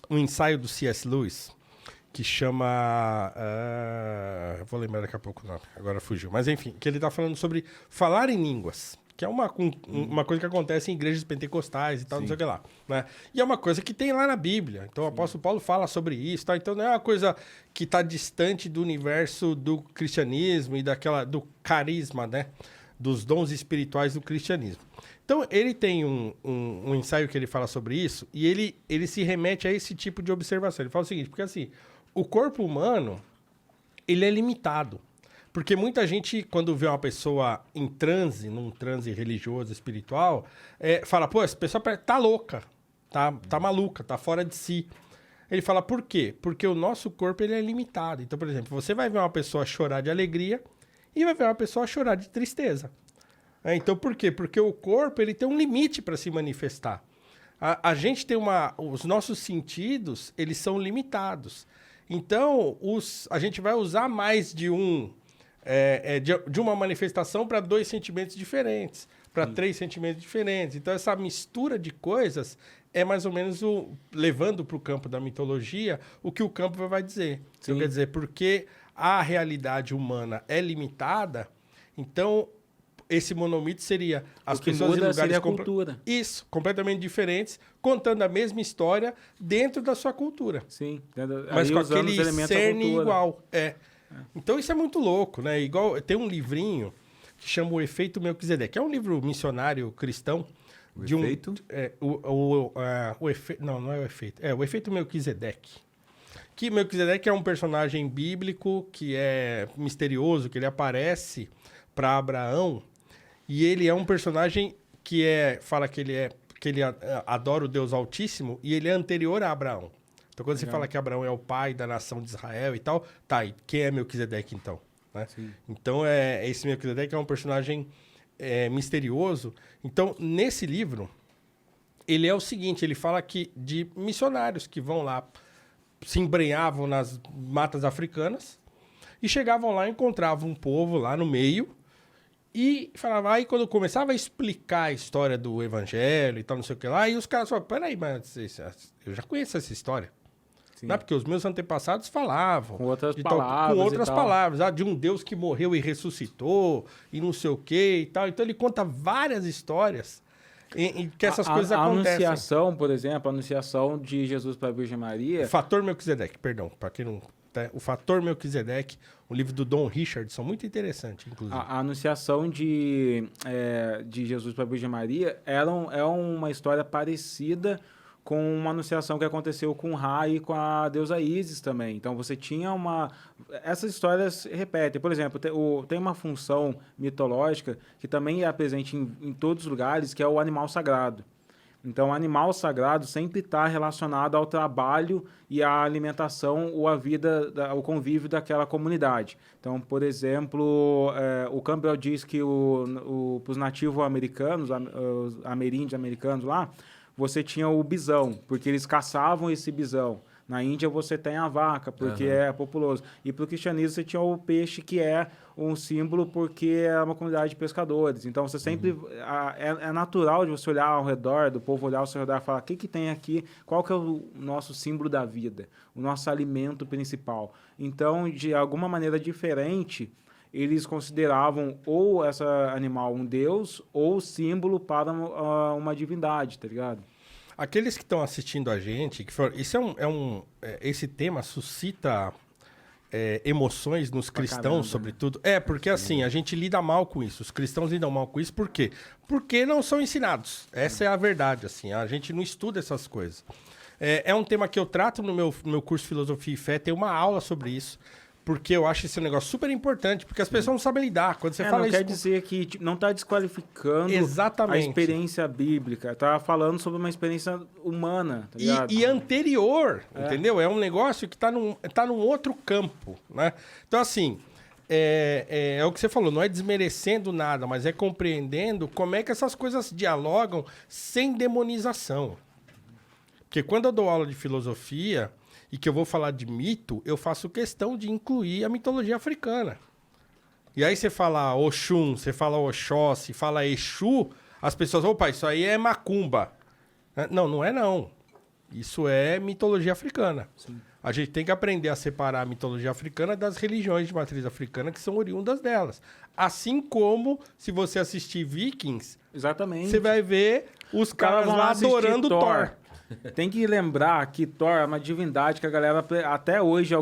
um ensaio do C.S. Lewis que chama... vou lembrar daqui a pouco o nome, agora fugiu. Mas enfim, que ele está falando sobre falar em línguas, que é uma coisa que acontece em igrejas pentecostais e tal, não sei o que lá. Né? E é uma coisa que tem lá na Bíblia. Então o apóstolo Paulo fala sobre isso. Tá? Então não é uma coisa que está distante do universo do cristianismo e do carisma, né? Dos dons espirituais do cristianismo. Então, ele tem um ensaio que ele fala sobre isso e ele se remete a esse tipo de observação. Ele fala o seguinte, porque assim, o corpo humano, ele é limitado. Porque muita gente, quando vê uma pessoa em transe, num transe religioso, espiritual, fala, pô, essa pessoa tá louca, tá maluca, tá fora de si. Ele fala, por quê? Porque o nosso corpo, ele é limitado. Então, por exemplo, você vai ver uma pessoa chorar de alegria e vai ver uma pessoa chorar de tristeza. Então, por quê? Porque o corpo ele tem um limite para se manifestar. A gente tem os nossos sentidos, eles são limitados. Então, a gente vai usar mais de de uma manifestação para 2 sentimentos diferentes, para 3 sentimentos diferentes. Então, essa mistura de coisas é mais ou menos levando para o campo da mitologia o que o campo vai dizer. Então, quer dizer, porque a realidade humana é limitada, então... Esse monomito seria as pessoas em lugares... a cultura. Isso, completamente diferentes, contando a mesma história dentro da sua cultura. Sim. Mas com aquele cerne igual. Então isso é muito louco, né? Igual, tem um livrinho que chama O Efeito Melquisedeque. É um livro missionário cristão. Efeito? Não é o efeito. O Efeito Melquisedeque. Que Melquisedeque é um personagem bíblico que é misterioso, que ele aparece para Abraão. E ele é um personagem que fala que ele adora o Deus Altíssimo e ele é anterior a Abraão. Então, quando você fala que Abraão é o pai da nação de Israel e tal, e quem é Melquisedeque, então? Né? Então, esse Melquisedeque é um personagem misterioso. Então, nesse livro, ele é o seguinte, ele fala de missionários que vão lá, se embrenhavam nas matas africanas e chegavam lá e encontravam um povo lá no meio. E falava, aí quando começava a explicar a história do evangelho e tal, não sei o que lá, e os caras falavam, peraí, mas eu já conheço essa história. Não é porque os meus antepassados falavam. Com outras palavras. Com outras palavras, de um Deus que morreu e ressuscitou, e não sei o que e tal. Então ele conta várias histórias em que essas coisas acontecem. A anunciação, por exemplo, a anunciação de Jesus para a Virgem Maria... Fator Melquisedeque, perdão, para quem não... O Fator Melquisedeque, um livro do Don Richardson, muito interessante, inclusive. A anunciação de Jesus para a Virgem Maria é uma história parecida com uma anunciação que aconteceu com Ra e com a deusa Ísis também. Então, você tinha essas histórias se repetem. Por exemplo, tem uma função mitológica que também é presente em todos os lugares, que é o animal sagrado. Então, o animal sagrado sempre está relacionado ao trabalho e à alimentação ou à vida, ao convívio daquela comunidade. Então, por exemplo, o Campbell diz que para os nativos americanos, os ameríndios americanos lá, você tinha o bisão, porque eles caçavam esse bisão. Na Índia você tem a vaca, porque é populoso. E para o cristianismo você tinha o peixe, que é um símbolo porque é uma comunidade de pescadores. Então você sempre... É natural de você olhar ao redor, do povo olhar ao seu redor e falar, o que tem aqui? Qual que é o nosso símbolo da vida? O nosso alimento principal? Então, de alguma maneira diferente, eles consideravam ou esse animal um deus ou símbolo para uma divindade, tá ligado? Aqueles que estão assistindo a gente, esse tema suscita emoções nos cristãos, caramba, sobretudo. Porque assim, a gente lida mal com isso. Os cristãos lidam mal com isso, por quê? Porque não são ensinados. Essa é a verdade, assim. A gente não estuda essas coisas. É um tema que eu trato no meu curso Filosofia e Fé, tem uma aula sobre isso. Porque eu acho esse negócio super importante, porque as pessoas não sabem lidar. Quando você fala não isso... quer dizer que não está desqualificando Exatamente. a experiência bíblica. Está falando sobre uma experiência humana, tá ligado? E anterior, entendeu? É um negócio que está num outro campo, né? Então, assim, é o que você falou, não é desmerecendo nada, mas é compreendendo como é que essas coisas dialogam sem demonização. Porque quando eu dou aula de filosofia... e que eu vou falar de mito, eu faço questão de incluir a mitologia africana. E aí você fala Oxum, você fala Oxóssi, fala Exu, as pessoas, opa, isso aí é macumba. Não é não. Isso é mitologia africana. Sim. A gente tem que aprender a separar a mitologia africana das religiões de matriz africana que são oriundas delas. Assim como, se você assistir Vikings, Exatamente. você vai ver os caras vão lá assistir adorando Thor. Tem que lembrar que Thor é uma divindade que a galera, até hoje,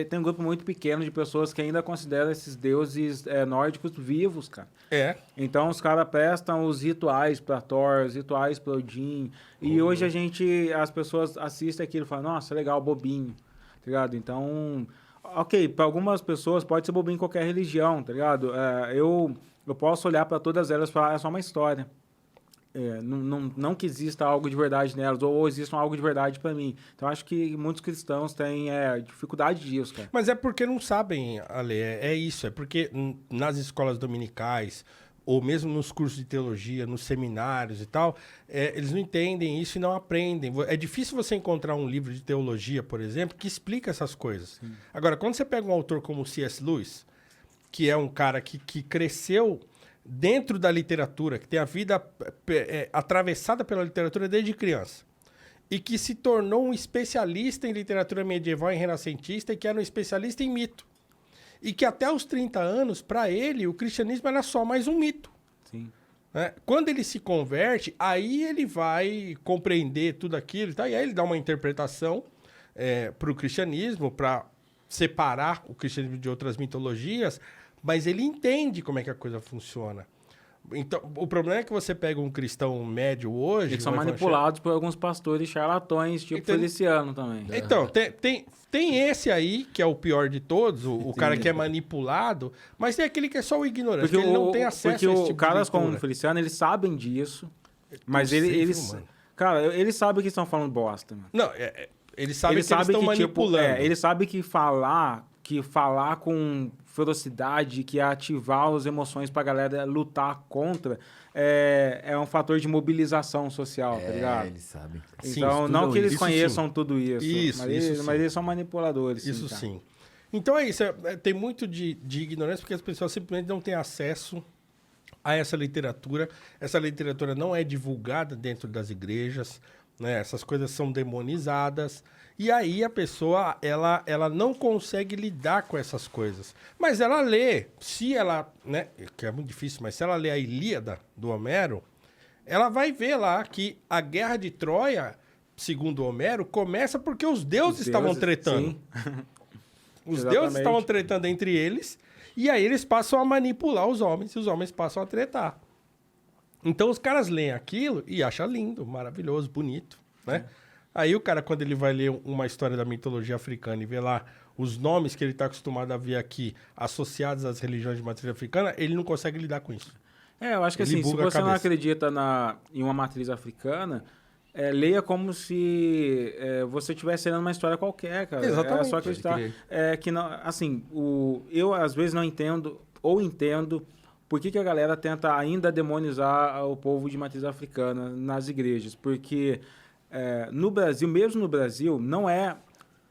tem um grupo muito pequeno de pessoas que ainda consideram esses deuses nórdicos vivos, cara. É. Então os caras prestam os rituais pra Thor, os rituais pra Odin. E hoje as pessoas assistem aquilo e falam, nossa, legal, bobinho, tá ligado? Então, ok, pra algumas pessoas pode ser bobinho em qualquer religião, tá ligado? Eu posso olhar pra todas elas e falar, é só uma história. Não que exista algo de verdade nelas, ou exista algo de verdade pra mim. Então, acho que muitos cristãos têm dificuldade disso, cara. Mas é porque não sabem, Ale, é isso. É porque nas escolas dominicais, ou mesmo nos cursos de teologia, nos seminários e tal, eles não entendem isso e não aprendem. É difícil você encontrar um livro de teologia, por exemplo, que explica essas coisas. Sim. Agora, quando você pega um autor como C.S. Lewis, que é um cara que cresceu dentro da literatura, que tem a vida atravessada pela literatura desde criança, e que se tornou um especialista em literatura medieval e renascentista, e que era um especialista em mito. E que até os 30 anos, para ele, o cristianismo era só mais um mito. Sim. Quando ele se converte, aí ele vai compreender tudo aquilo, tá? E aí ele dá uma interpretação para o cristianismo, para separar o cristianismo de outras mitologias, mas ele entende como é que a coisa funciona. Então, o problema é que você pega um cristão médio hoje... Eles são manipulados por alguns pastores charlatões, tipo Feliciano também. Então, tem esse aí, que é o pior de todos, o cara que é manipulado, mas tem aquele que é só o ignorante, porque ele não tem acesso a esse tipo de caras como o Feliciano, eles sabem disso, mas eles... Cara, eles sabem que estão falando bosta, mano. Não, eles sabem que eles estão manipulando. Eles sabem que falar com ferocidade, que ativar as emoções pra galera lutar contra, é um fator de mobilização social, tá ligado? Eles sabem. Então, sim, não que eles conheçam tudo isso, mas eles são manipuladores. Isso sim. Então é isso, tem muito de ignorância, porque as pessoas simplesmente não têm acesso a essa literatura. Essa literatura não é divulgada dentro das igrejas, né? Essas coisas são demonizadas. E aí a pessoa, ela não consegue lidar com essas coisas. Mas ela lê, se ela, né, que é muito difícil, mas se ela lê a Ilíada do Homero, ela vai ver lá que a Guerra de Troia, segundo Homero, começa porque os deuses estavam tretando. Sim. Os deuses estavam tretando entre eles, e aí eles passam a manipular os homens, e os homens passam a tretar. Então os caras leem aquilo e acham lindo, maravilhoso, bonito, né? Aí o cara, quando ele vai ler uma história da mitologia africana e vê lá os nomes que ele está acostumado a ver aqui associados às religiões de matriz africana, ele não consegue lidar com isso. Eu acho que assim, se você não acredita em uma matriz africana, leia como se você estivesse lendo uma história qualquer, cara. Exatamente. É só acreditar que não, assim, eu às vezes não entendo, ou entendo, por que a galera tenta ainda demonizar o povo de matriz africana nas igrejas. Porque no Brasil, mesmo no Brasil, não é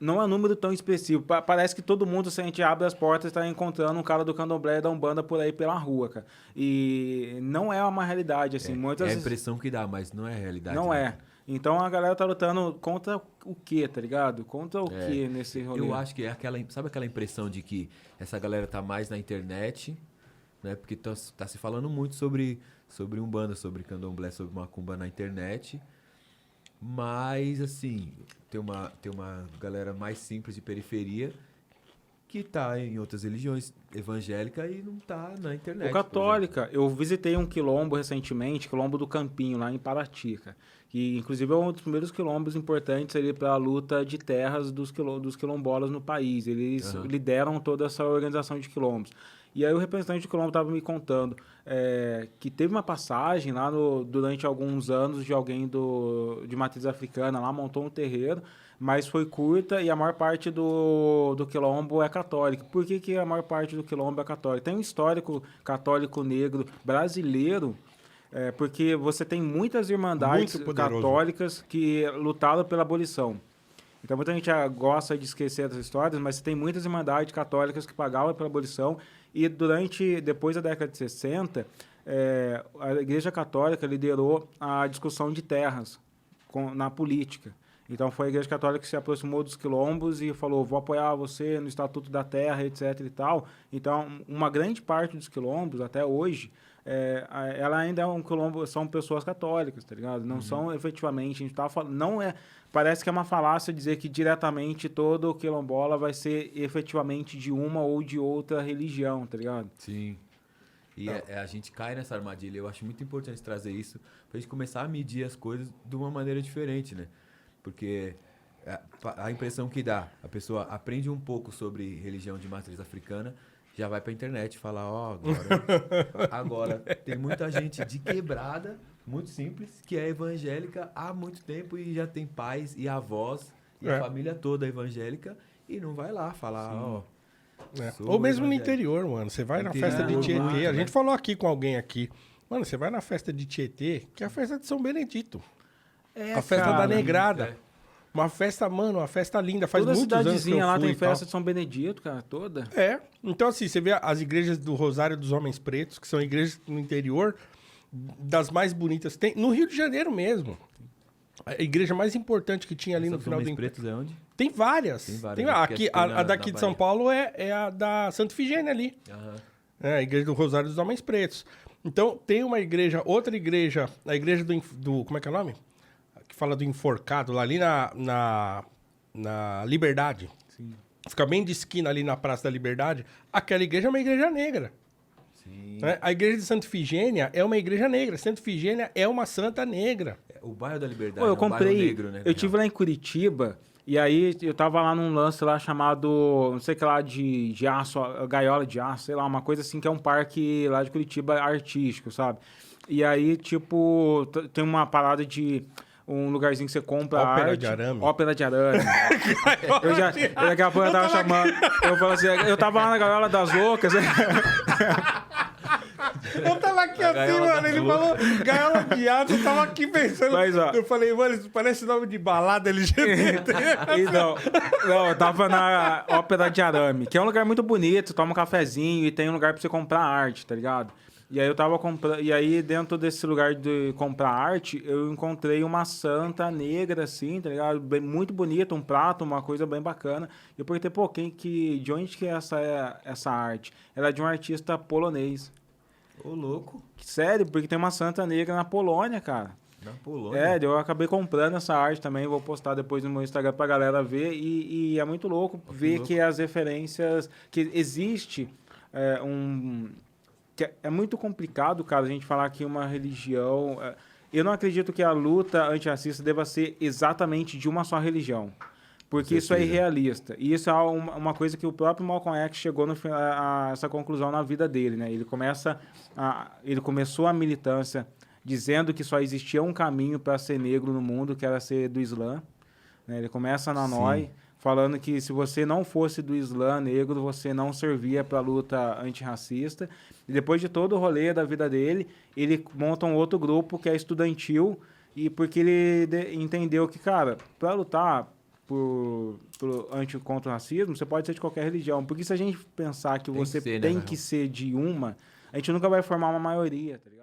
um número tão expressivo. Parece que todo mundo, se a gente abre as portas, está encontrando um cara do candomblé e da Umbanda por aí pela rua, cara. E não é uma realidade, assim. É a impressão que dá, mas não é a realidade. Não é. Então a galera tá lutando contra o quê, tá ligado? Contra o quê nesse rolê? Eu acho que é sabe aquela impressão de que essa galera tá mais na internet, né? Porque tá se falando muito sobre Umbanda, sobre candomblé, sobre macumba na internet. Mas, assim, tem uma galera mais simples de periferia que tá em outras religiões evangélicas e não tá na internet. O católica. Eu visitei um quilombo recentemente, quilombo do Campinho, lá em Paraty, cara. Que, inclusive, é um dos primeiros quilombos importantes ali para a luta de terras dos quilombolas no país. Eles lideram toda essa organização de quilombos. E aí o representante do quilombo estava me contando que teve uma passagem lá durante alguns anos de alguém de matriz africana lá, montou um terreiro, mas foi curta e a maior parte do quilombo é católico. Por que a maior parte do quilombo é católico? Tem um histórico católico negro brasileiro, porque você tem muitas irmandades católicas que lutaram pela abolição. Então, muita gente gosta de esquecer dessas histórias, mas tem muitas irmandades católicas que pagavam pela abolição. E depois da década de 60, a Igreja Católica liderou a discussão de terras na política. Então foi a Igreja Católica que se aproximou dos quilombos e falou, vou apoiar você no Estatuto da Terra, etc e tal. Então, uma grande parte dos quilombos, até hoje, ela ainda é um quilombo, são pessoas católicas, tá ligado? Não são efetivamente, a gente tá falando, não é, parece que é uma falácia dizer que diretamente todo quilombola vai ser efetivamente de uma ou de outra religião, tá ligado? Sim. E a gente cai nessa armadilha. Eu acho muito importante trazer isso pra gente começar a medir as coisas de uma maneira diferente, né? Porque a impressão que dá, a pessoa aprende um pouco sobre religião de matriz africana, já vai pra internet falar, agora tem muita gente de quebrada, muito simples, que é evangélica há muito tempo e já tem pais e avós e a família toda evangélica e não vai lá falar, Ou mesmo no interior, mano. Você vai na festa de Tietê. A gente falou aqui com alguém aqui. Mano, você vai na festa de Tietê, que é a festa de São Benedito. A festa da Negrada. Uma festa, mano, uma festa linda. Faz toda muitos anos que eu cidadezinha lá fui tem e tal. festa de São Benedito, cara, toda. Então assim, você vê as igrejas do Rosário dos Homens Pretos, que são igrejas no interior, das mais bonitas. Tem no Rio de Janeiro mesmo. A igreja mais importante que tinha ali no final do Homens Pretos é onde? Tem várias. Tem, aqui, a daqui de São Paulo é a da Santa Ifigênia ali. A igreja do Rosário dos Homens Pretos. Então, tem uma igreja, outra igreja, a igreja do como é que é o nome? Que fala do enforcado, lá ali na Liberdade. Sim. Fica bem de esquina ali na Praça da Liberdade. Aquela igreja é uma igreja negra. Sim. A igreja de Santa Ifigênia é uma igreja negra. Santa Ifigênia é uma santa negra. O bairro da Liberdade eu comprei, é um bairro negro, né? Eu tive lá em Curitiba, e aí eu tava lá num lance lá chamado, não sei o que lá, de aço, gaiola de aço, sei lá, uma coisa assim, que é um parque lá de Curitiba artístico, sabe? E aí, tipo, tem uma parada de um lugarzinho que você compra Ópera arte. de arame. Ópera de arame. Daqui a pouco eu tava chamando, eu falei assim, eu tava lá na gaiola das loucas, Eu tava aqui assim, mano, ele falou gaiola de aço, eu tava aqui pensando. Mas, ó, eu falei, mano, isso parece nome de balada LGBT. Não, eu tava na Ópera de Arame, que é um lugar muito bonito, toma um cafezinho e tem um lugar pra você comprar arte, tá ligado? E aí eu tava comprando, e aí dentro desse lugar de comprar arte, eu encontrei uma santa negra, assim, tá ligado? Muito bonita, um prato, uma coisa bem bacana. E eu perguntei, pô, de onde que é essa arte? Ela é de um artista polonês. Ô, louco. Sério, porque tem uma santa negra na Polônia, cara. Na Polônia? Eu acabei comprando essa arte também, vou postar depois no meu Instagram pra galera ver, e é muito louco ver que as referências, que existe que é muito complicado, cara, a gente falar que uma religião... Eu não acredito que a luta antirracista deva ser exatamente de uma só religião. Porque isso é irrealista. E isso é uma coisa que o próprio Malcolm X chegou a essa conclusão na vida dele, né? Ele começou a militância dizendo que só existia um caminho para ser negro no mundo, que era ser do Islã. Né? Ele começa na NOI, falando que se você não fosse do Islã negro, você não servia para a luta antirracista. E depois de todo o rolê da vida dele, ele monta um outro grupo que é estudantil, e porque ele entendeu que, cara, para lutar contra o racismo, você pode ser de qualquer religião. Porque se a gente pensar que você tem que ser de uma, a gente nunca vai formar uma maioria, tá ligado?